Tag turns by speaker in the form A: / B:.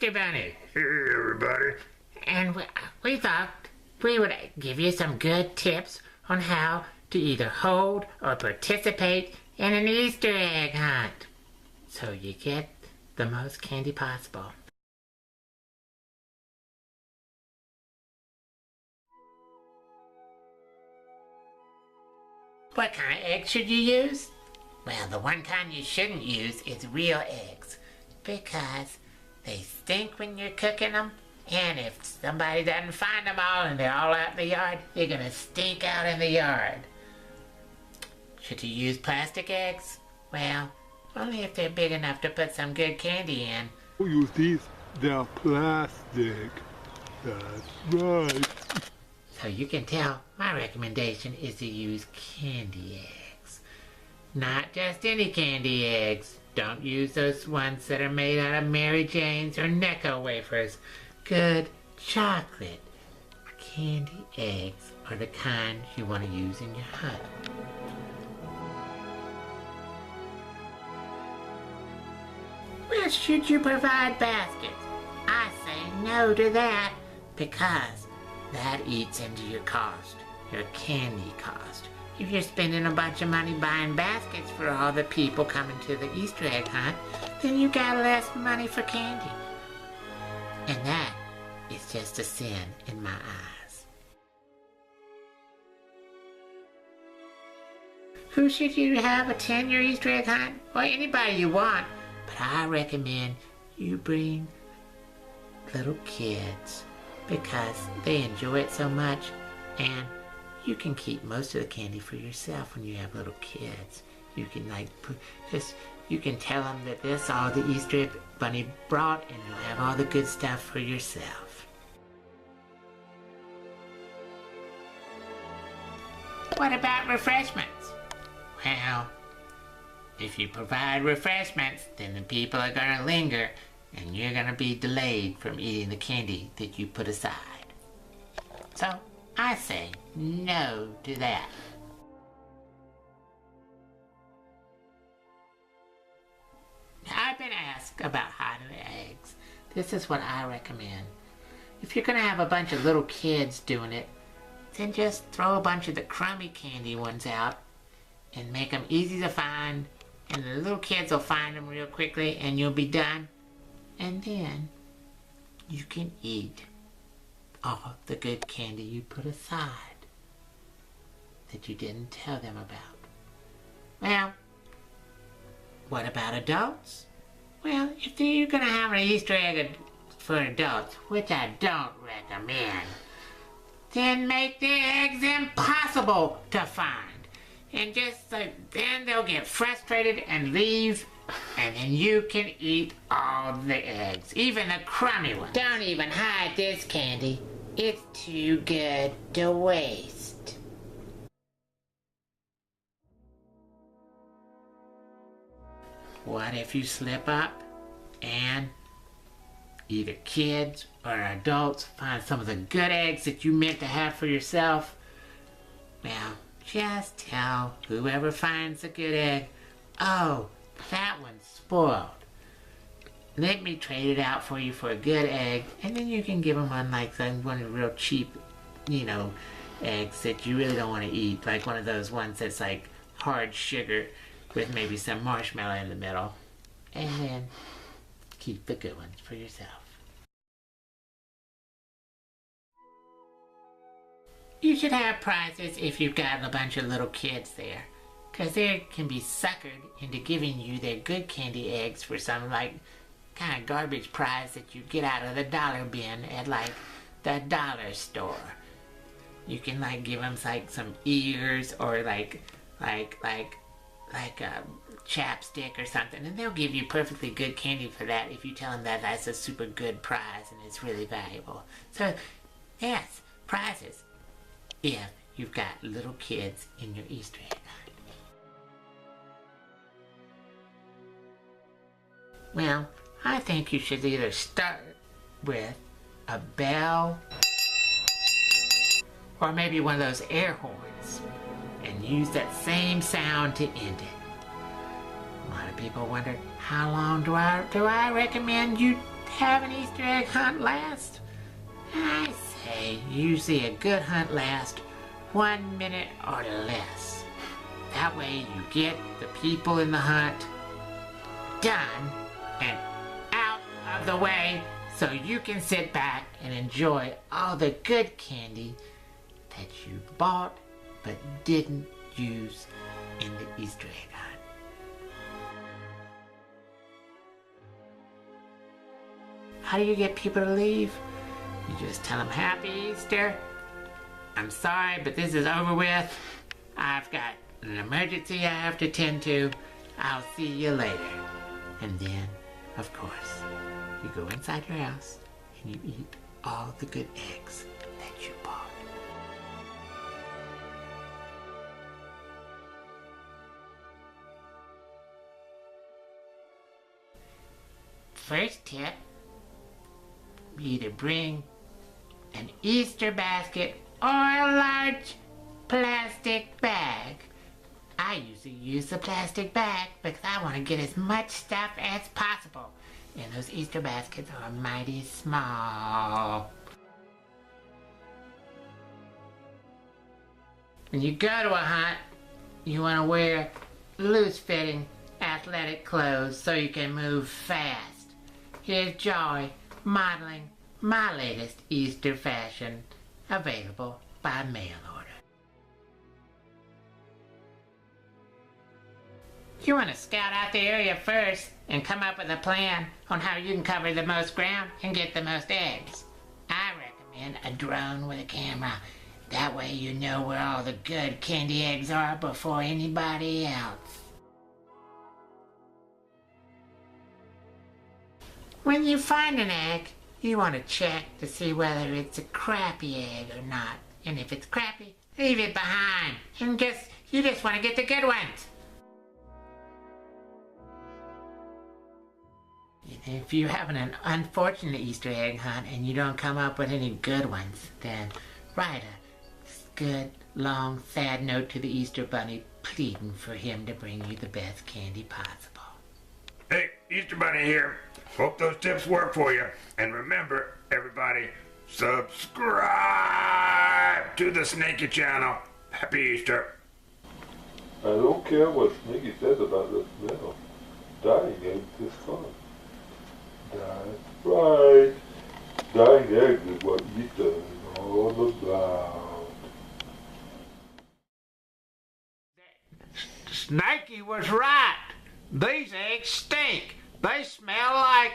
A: Snakee Bunny.
B: Hey, everybody.
A: And we thought we would give you some good tips on how to either hold or participate in an Easter egg hunt, so you get the most candy possible. What kind of eggs should you use? Well, the one kind you shouldn't use is real eggs, because they stink when you're cooking them, and if somebody doesn't find them all and they're all out in the yard, they're gonna stink out in the yard. Should you use plastic eggs? Well, only if they're big enough to put some good candy in.
B: We'll use these. They're plastic. That's right.
A: So you can tell my recommendation is to use candy eggs. Not just any candy eggs. Don't use those ones that are made out of Mary Jane's or Necco wafers. Good chocolate candy eggs are the kind you want to use in your hunt. Well, should you provide baskets? I say no to that, because that eats into your cost, your candy cost. If you're spending a bunch of money buying baskets for all the people coming to the Easter egg hunt, then you got less money for candy. And that is just a sin in my eyes. Who should you have attend your Easter egg hunt? Well, anybody you want, but I recommend you bring little kids, because they enjoy it so much, and you can keep most of the candy for yourself when you have little kids. You can you can tell them that this all the Easter egg bunny brought, and you'll have all the good stuff for yourself. What about refreshments? Well, if you provide refreshments, then the people are gonna linger, and you're gonna be delayed from eating the candy that you put aside. So, I say no to that. I've been asked about hiding eggs. This is what I recommend. If you're gonna have a bunch of little kids doing it, then just throw a bunch of the crummy candy ones out and make them easy to find, and the little kids will find them real quickly, and you'll be done. And then you can eat all the good candy you put aside that you didn't tell them about. Well, what about adults? Well, if you're gonna have an Easter egg for adults, which I don't recommend, then make the eggs impossible to find. And just then they'll get frustrated and leave, and then you can eat all the eggs, even the crummy ones. Don't even hide this candy. It's too good to waste. What if you slip up and either kids or adults find some of the good eggs that you meant to have for yourself? Well, just tell whoever finds a good egg, oh, that one's spoiled. Let me trade it out for you for a good egg, and then you can give them one one of the real cheap, eggs that you really don't want to eat, like one of those ones that's like hard sugar with maybe some marshmallow in the middle, and then keep the good ones for yourself. You should have prizes if you've got a bunch of little kids there, because they can be suckered into giving you their good candy eggs for some kind of garbage prize that you get out of the dollar bin at the dollar store. You can give them some ears or a chapstick or something, and they'll give you perfectly good candy for that if you tell them that that's a super good prize and it's really valuable. So yes, prizes if you've got little kids in your Easter egg hunt. Well, I think you should either start with a bell or maybe one of those air horns and use that same sound to end it. A lot of people wonder, how long do I recommend you have an Easter egg hunt last? I say usually a good hunt lasts 1 minute or less. That way you get the people in the hunt done and out of the way so you can sit back and enjoy all the good candy that you bought but didn't use in the Easter egg hunt. How do you get people to leave? You just tell them Happy Easter. I'm sorry, but this is over with. I've got an emergency I have to tend to. I'll see you later. And then, of course, you go inside your house and you eat all the good eggs that you bought. First tip, either bring an Easter basket or a large plastic bag. I usually use the plastic bag because I want to get as much stuff as possible. And those Easter baskets are mighty small. When you go to a hunt, you want to wear loose-fitting athletic clothes so you can move fast. Here's Joy modeling my latest Easter fashion, available by mail order. You want to scout out the area first and come up with a plan on how you can cover the most ground and get the most eggs. I recommend a drone with a camera. That way you know where all the good candy eggs are before anybody else. When you find an egg, you want to check to see whether it's a crappy egg or not. And if it's crappy, leave it behind. And you just want to get the good ones. If you're having an unfortunate Easter egg hunt and you don't come up with any good ones, then write a good, long, sad note to the Easter Bunny pleading for him to bring you the best candy possible.
B: Hey, Easter Bunny here. Hope those tips work for you. And remember, everybody, subscribe to the Snakee channel. Happy Easter.
C: I don't care what Snakee says about the smell. Dying eggs is fun. That's right. Dying eggs is what Easter is all about.
A: Snakee was right. These eggs stink. They smell like